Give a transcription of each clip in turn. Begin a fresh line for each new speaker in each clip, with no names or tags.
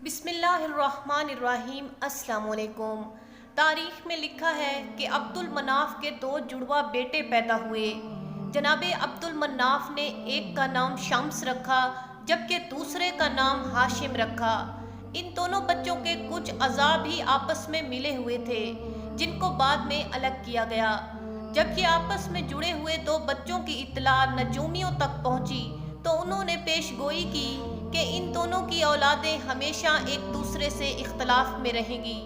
بسم اللہ الرحمن الرحیم۔ السلام علیکم۔ تاریخ میں لکھا ہے کہ عبد المناف کے دو جڑواں بیٹے پیدا ہوئے۔ جناب عبد المناف نے ایک کا نام شمس رکھا جبکہ دوسرے کا نام ہاشم رکھا۔ ان دونوں بچوں کے کچھ اعضاء بھی آپس میں ملے ہوئے تھے جن کو بعد میں الگ کیا گیا۔ جب یہ آپس میں جڑے ہوئے دو بچوں کی اطلاع نجومیوں تک پہنچی تو انہوں نے پیش گوئی کی کہ ان دونوں کی اولادیں ہمیشہ ایک دوسرے سے اختلاف میں رہیں گی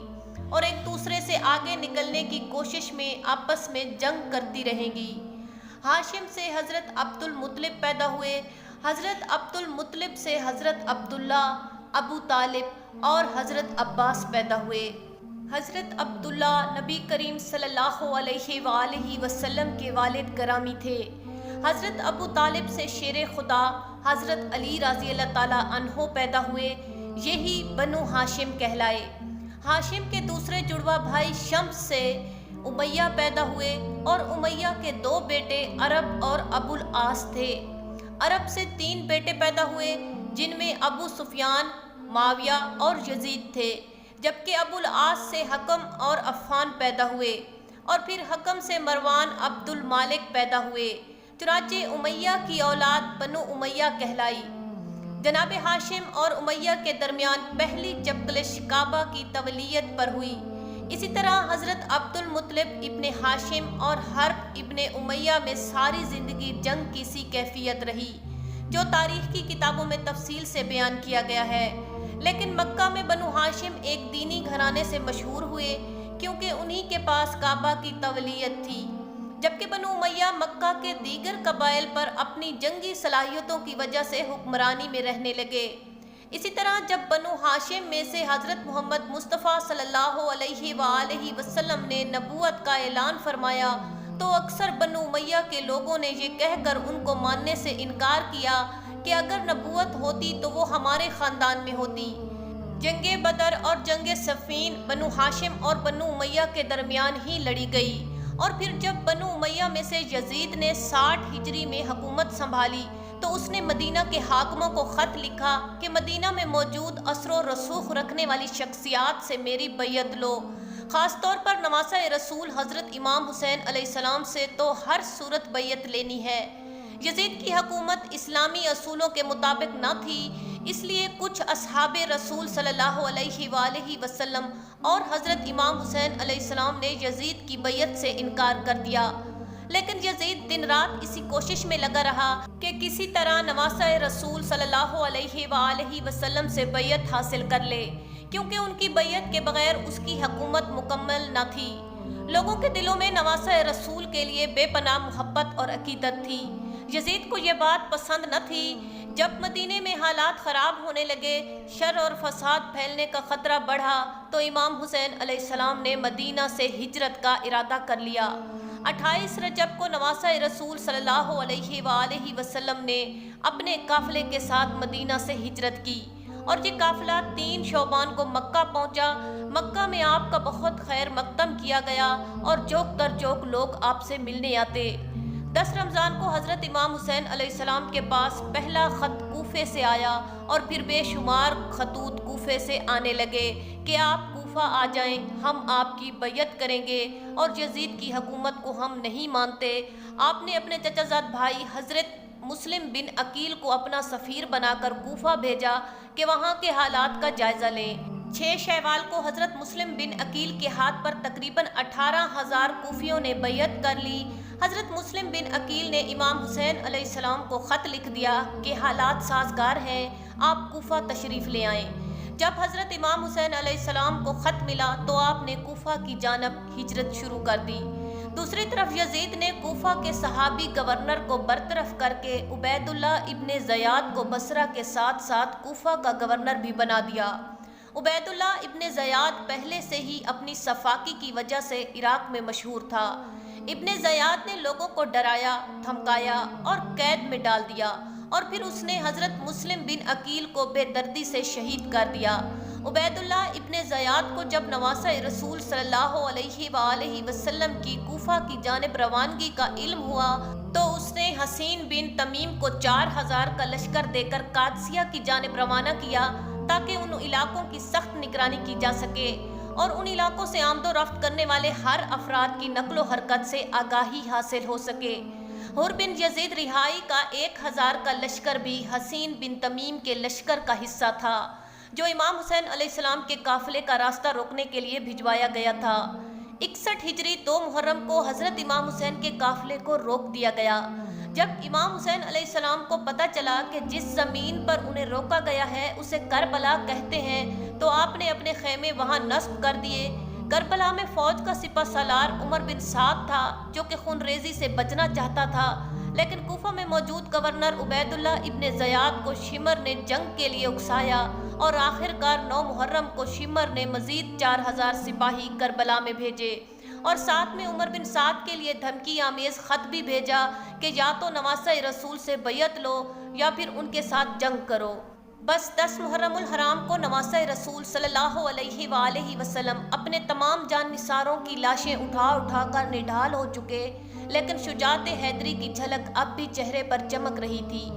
اور ایک دوسرے سے آگے نکلنے کی کوشش میں آپس میں جنگ کرتی رہیں گی۔ ہاشم سے حضرت عبد المطلب پیدا ہوئے۔ حضرت عبد المطلب سے حضرت عبداللہ، ابو طالب اور حضرت عباس پیدا ہوئے۔ حضرت عبداللہ نبی کریم صلی اللہ علیہ وآلہ وسلم کے والد گرامی تھے۔ حضرت ابو طالب سے شیر خدا حضرت علی رضی اللہ تعالیٰ عنہ پیدا ہوئے، یہی بنو ہاشم کہلائے۔ ہاشم کے دوسرے جڑواں بھائی شمس سے امیہ پیدا ہوئے اور امیہ کے دو بیٹے عرب اور ابو العاص تھے۔ عرب سے 3 بیٹے پیدا ہوئے جن میں ابو سفیان، معاویہ اور یزید تھے، جبکہ ابو العاص سے حکم اور عفان پیدا ہوئے اور پھر حکم سے مروان عبد المالک پیدا ہوئے۔ چنانچہ امیہ کی اولاد بنو امیہ کہلائی۔ جناب ہاشم اور امیہ کے درمیان پہلی چپکلش کعبہ کی تولیت پر ہوئی۔ اسی طرح حضرت عبد المطلب ابن ہاشم اور حرب ابن امیہ میں ساری زندگی جنگ کی سی کیفیت رہی جو تاریخ کی کتابوں میں تفصیل سے بیان کیا گیا ہے۔ لیکن مکہ میں بنو ہاشم ایک دینی گھرانے سے مشہور ہوئے کیونکہ انہی کے پاس کعبہ کی تولیت تھی، جبکہ بنو امیہ مکہ کے دیگر قبائل پر اپنی جنگی صلاحیتوں کی وجہ سے حکمرانی میں رہنے لگے۔ اسی طرح جب بنو ہاشم میں سے حضرت محمد مصطفیٰ صلی اللہ علیہ وآلہ وسلم نے نبوت کا اعلان فرمایا تو اکثر بنو امیہ کے لوگوں نے یہ کہہ کر ان کو ماننے سے انکار کیا کہ اگر نبوت ہوتی تو وہ ہمارے خاندان میں ہوتی۔ جنگ بدر اور جنگ صفین بنو ہاشم اور بنو امیہ کے درمیان ہی لڑی گئی، اور پھر جب بنو امیہ میں سے یزید نے 60 ہجری میں حکومت سنبھالی تو اس نے مدینہ کے حاکموں کو خط لکھا کہ مدینہ میں موجود اثر و رسوخ رکھنے والی شخصیات سے میری بیعت لو، خاص طور پر نواسۂ رسول حضرت امام حسین علیہ السلام سے تو ہر صورت بیعت لینی ہے۔ یزید کی حکومت اسلامی اصولوں کے مطابق نہ تھی، اس لیے کچھ اصحاب رسول صلی اللہ علیہ وآلہ وسلم اور حضرت امام حسین علیہ السلام نے یزید کی بیعت سے انکار کر دیا، لیکن یزید دن رات اسی کوشش میں لگا رہا کہ کسی طرح نواسۂ رسول صلی اللہ علیہ وآلہ وسلم سے بیعت حاصل کر لے، کیونکہ ان کی بیعت کے بغیر اس کی حکومت مکمل نہ تھی۔ لوگوں کے دلوں میں نواسۂ رسول کے لیے بے پناہ محبت اور عقیدت تھی۔ یزید کو یہ بات پسند نہ تھی۔ جب مدینے میں حالات خراب ہونے لگے، شر اور فساد پھیلنے کا خطرہ بڑھا تو امام حسین علیہ السلام نے مدینہ سے ہجرت کا ارادہ کر لیا۔ 28 رجب کو نواسۂ رسول صلی اللہ علیہ وآلہ وسلم نے اپنے قافلے کے ساتھ مدینہ سے ہجرت کی اور یہ قافلہ 3 شعبان کو مکہ پہنچا۔ مکہ میں آپ کا بہت خیر مقدم کیا گیا اور جوک در جوک لوگ آپ سے ملنے آتے۔ 10 رمضان کو حضرت امام حسین علیہ السلام کے پاس پہلا خط کوفے سے آیا اور پھر بے شمار خطوط کوفے سے آنے لگے کہ آپ کوفہ آ جائیں، ہم آپ کی بیعت کریں گے اور یزید کی حکومت کو ہم نہیں مانتے۔ آپ نے اپنے چچا زاد بھائی حضرت مسلم بن عقیل کو اپنا سفیر بنا کر کوفہ بھیجا کہ وہاں کے حالات کا جائزہ لیں۔ 6 شوال کو حضرت مسلم بن عقیل کے ہاتھ پر تقریباً 18,000 کوفیوں نے بیعت کر لی۔ حضرت مسلم بن عقیل نے امام حسین علیہ السلام کو خط لکھ دیا کہ حالات سازگار ہیں، آپ کوفہ تشریف لے آئیں۔ جب حضرت امام حسین علیہ السلام کو خط ملا تو آپ نے کوفہ کی جانب ہجرت شروع کر دی۔ دوسری طرف یزید نے کوفہ کے صحابی گورنر کو برطرف کر کے عبید اللہ ابن زیاد کو بصرہ کے ساتھ ساتھ کوفہ کا گورنر بھی بنا دیا۔ عبید اللہ ابن زیاد پہلے سے ہی اپنی صفاکی کی وجہ سے عراق میں مشہور تھا۔ ابن زیاد نے لوگوں کو ڈرایا، دھمکایا اور قید میں ڈال دیا اور پھر اس نے حضرت مسلم بن عقیل کو بے دردی سے شہید کر دیا۔ عبید اللہ ابن زیاد کو جب نواسۂ رسول صلی اللہ علیہ وآلہ وسلم کی کوفہ کی جانب روانگی کا علم ہوا تو اس نے حسین بن تمیم کو 4,000 کا لشکر دے کر قادسیہ کی جانب روانہ کیا تاکہ ان علاقوں کی سخت نگرانی کی جا سکے اور ان علاقوں سے آمد و رفت کرنے والے ہر افراد کی نقل و حرکت سے آگاہی حاصل ہو سکے۔ حر بن یزید رہائی کا 1000 کا لشکر بھی حسین بن تمیم کے لشکر کا حصہ تھا، جو امام حسین علیہ السلام کے قافلے کا راستہ روکنے کے لیے بھجوایا گیا تھا۔ 61 ہجری 2 محرم کو حضرت امام حسین کے قافلے کو روک دیا گیا۔ جب امام حسین علیہ السلام کو پتہ چلا کہ جس زمین پر انہیں روکا گیا ہے اسے کربلا کہتے ہیں، تو آپ نے اپنے خیمے وہاں نصب کر دیے۔ کربلا میں فوج کا سپہ سالار عمر بن سعد تھا، جو کہ خون ریزی سے بچنا چاہتا تھا، لیکن کوفہ میں موجود گورنر عبید اللہ ابن زیاد کو شمر نے جنگ کے لیے اکسایا اور آخرکار 9 محرم کو شمر نے مزید 4000 سپاہی کربلا میں بھیجے اور ساتھ میں عمر بن سعد کے لیے دھمکی آمیز خط بھی بھیجا کہ یا تو نواسہ رسول سے بیعت لو یا پھر ان کے ساتھ جنگ کرو۔ بس 10 محرم الحرام کو نواسہ رسول صلی اللہ علیہ وآلہ وسلم اپنے تمام جان نثاروں کی لاشیں اٹھا کر نڈھال ہو چکے، لیکن شجاعت حیدری کی جھلک اب بھی چہرے پر چمک رہی تھی۔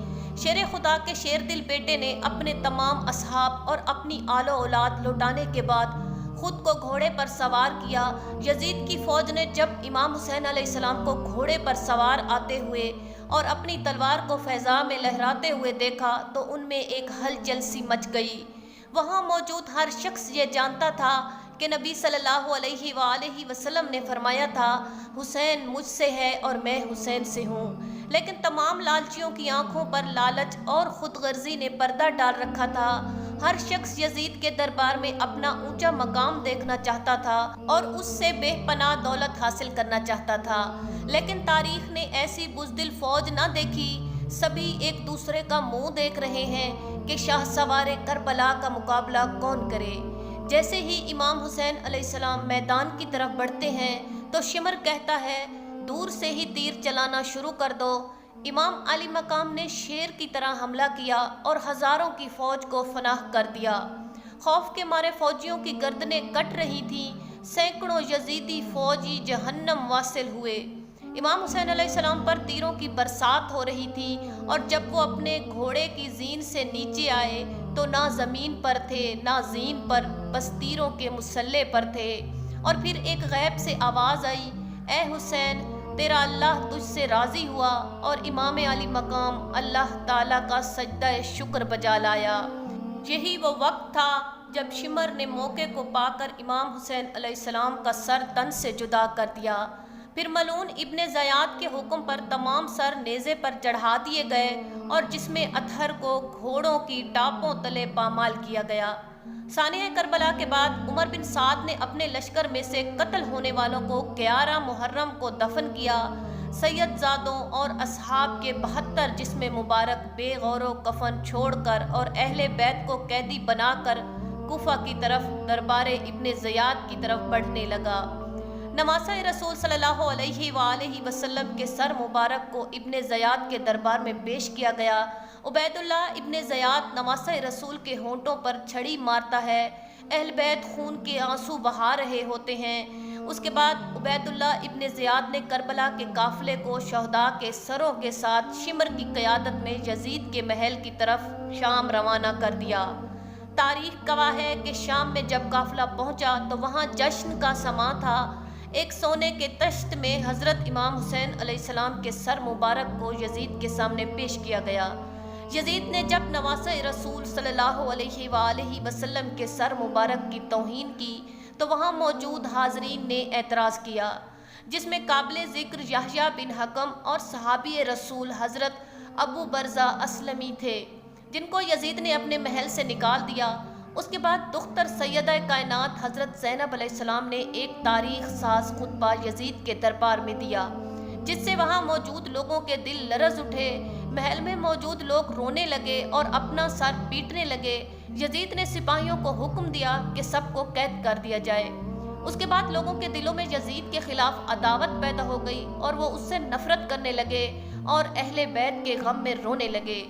شیر خدا کے شیر دل بیٹے نے اپنے تمام اصحاب اور اپنی آل و اولاد لوٹانے کے بعد خود کو گھوڑے پر سوار کیا۔ یزید کی فوج نے جب امام حسین علیہ السلام کو گھوڑے پر سوار آتے ہوئے اور اپنی تلوار کو فضا میں لہراتے ہوئے دیکھا تو ان میں ایک ہلچل سی مچ گئی۔ وہاں موجود ہر شخص یہ جانتا تھا کہ نبی صلی اللہ علیہ وآلہ وسلم نے فرمایا تھا، حسین مجھ سے ہے اور میں حسین سے ہوں، لیکن تمام لالچیوں کی آنکھوں پر لالچ اور خود غرضی نے پردہ ڈال رکھا تھا۔ ہر شخص یزید کے دربار میں اپنا اونچا مقام دیکھنا چاہتا تھا اور اس سے بے پناہ دولت حاصل کرنا چاہتا تھا، لیکن تاریخ نے ایسی بزدل فوج نہ دیکھی۔ سبھی ایک دوسرے کا منہ دیکھ رہے ہیں کہ شاہ سوار کربلا کا مقابلہ کون کرے۔ جیسے ہی امام حسین علیہ السلام میدان کی طرف بڑھتے ہیں تو شمر کہتا ہے، دور سے ہی تیر چلانا شروع کر دو۔ امام علی مقام نے شیر کی طرح حملہ کیا اور ہزاروں کی فوج کو فناہ کر دیا۔ خوف کے مارے فوجیوں کی گردنیں کٹ رہی تھیں، سینکڑوں یزیدی فوجی جہنم واصل ہوئے۔ امام حسین علیہ السلام پر تیروں کی برسات ہو رہی تھی اور جب وہ اپنے گھوڑے کی زین سے نیچے آئے تو نہ زمین پر تھے نہ زین پر، بس تیروں کے مسلح پر تھے۔ اور پھر ایک غیب سے آواز آئی، اے حسین، تیرا اللہ تجھ سے راضی ہوا، اور امام علی مقام اللہ تعالیٰ کا سجدہ شکر بجا لایا۔ یہی وہ وقت تھا جب شمر نے موقع کو پا کر امام حسین علیہ السلام کا سر تن سے جدا کر دیا۔ پھر ملعون ابن زیاد کے حکم پر تمام سر نیزے پر چڑھا دیے گئے اور جسم اطہر کو گھوڑوں کی ٹاپوں تلے پامال کیا گیا۔ ثانیہ کربلا کے بعد عمر بن سعد نے اپنے لشکر میں سے قتل ہونے والوں کو 11 محرم کو دفن کیا۔ سید زادوں اور اصحاب کے 72 جسم مبارک بے غور و کفن چھوڑ کر اور اہل بیت کو قیدی بنا کر کوفہ کی طرف دربار ابن زیاد کی طرف بڑھنے لگا۔ نواسہ رسول صلی اللہ علیہ وآلہ وسلم کے سر مبارک کو ابن زیاد کے دربار میں پیش کیا گیا۔ عبید اللہ ابن زیاد نواسہ رسول کے ہونٹوں پر چھڑی مارتا ہے، اہل بیت خون کے آنسو بہا رہے ہوتے ہیں۔ اس کے بعد عبید اللہ ابن زیاد نے کربلا کے قافلے کو شہداء کے سروں کے ساتھ شمر کی قیادت میں یزید کے محل کی طرف شام روانہ کر دیا۔ تاریخ گواہ ہے کہ شام میں جب قافلہ پہنچا تو وہاں جشن کا سماں تھا۔ ایک سونے کے تشت میں حضرت امام حسین علیہ السلام کے سر مبارک کو یزید کے سامنے پیش کیا گیا۔ یزید نے جب نواسہ رسول صلی اللہ علیہ وآلہ وسلم کے سر مبارک کی توہین کی تو وہاں موجود حاضرین نے اعتراض کیا، جس میں قابل ذکر یحییٰ بن حکم اور صحابی رسول حضرت ابو برزہ اسلمی تھے، جن کو یزید نے اپنے محل سے نکال دیا۔ اس کے بعد دختر سیدہ کائنات حضرت زینب علیہ السلام نے ایک تاریخ ساز خطبہ یزید کے دربار میں دیا، جس سے وہاں موجود لوگوں کے دل لرز اٹھے۔ محل میں موجود لوگ رونے لگے اور اپنا سر پیٹنے لگے۔ یزید نے سپاہیوں کو حکم دیا کہ سب کو قید کر دیا جائے۔ اس کے بعد لوگوں کے دلوں میں یزید کے خلاف عداوت پیدا ہو گئی اور وہ اس سے نفرت کرنے لگے اور اہل بیت کے غم میں رونے لگے۔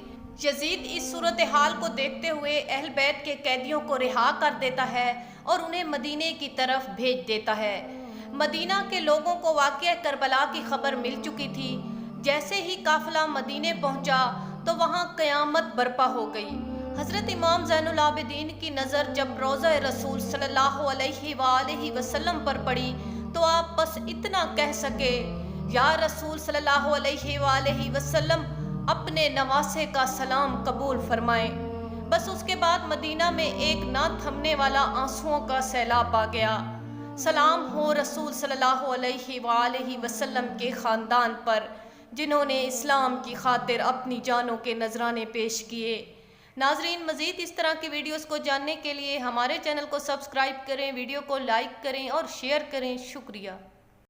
یزید اس صورتحال کو دیکھتے ہوئے اہل بیت کے قیدیوں کو رہا کر دیتا ہے اور انہیں مدینے کی طرف بھیج دیتا ہے۔ مدینہ کے لوگوں کو واقعہ کربلا کی خبر مل چکی تھی۔ جیسے ہی قافلہ مدینے پہنچا تو وہاں قیامت برپا ہو گئی۔ حضرت امام زین العابدین کی نظر جب روضہ رسول صلی اللہ علیہ وآلہ وسلم پر پڑی تو آپ بس اتنا کہہ سکے، یا رسول صلی اللہ علیہ وآلہ وسلم اپنے نواسے کا سلام قبول فرمائیں۔ بس اس کے بعد مدینہ میں ایک نہ تھمنے والا آنسوؤں کا سیلاب آ گیا۔ سلام ہو رسول صلی اللہ علیہ وآلہ وسلم کے خاندان پر، جنہوں نے اسلام کی خاطر اپنی جانوں کے نذرانے پیش کیے۔ ناظرین، مزید اس طرح کی ویڈیوز کو جاننے کے لیے ہمارے چینل کو سبسکرائب کریں، ویڈیو کو لائک کریں اور شیئر کریں۔ شکریہ۔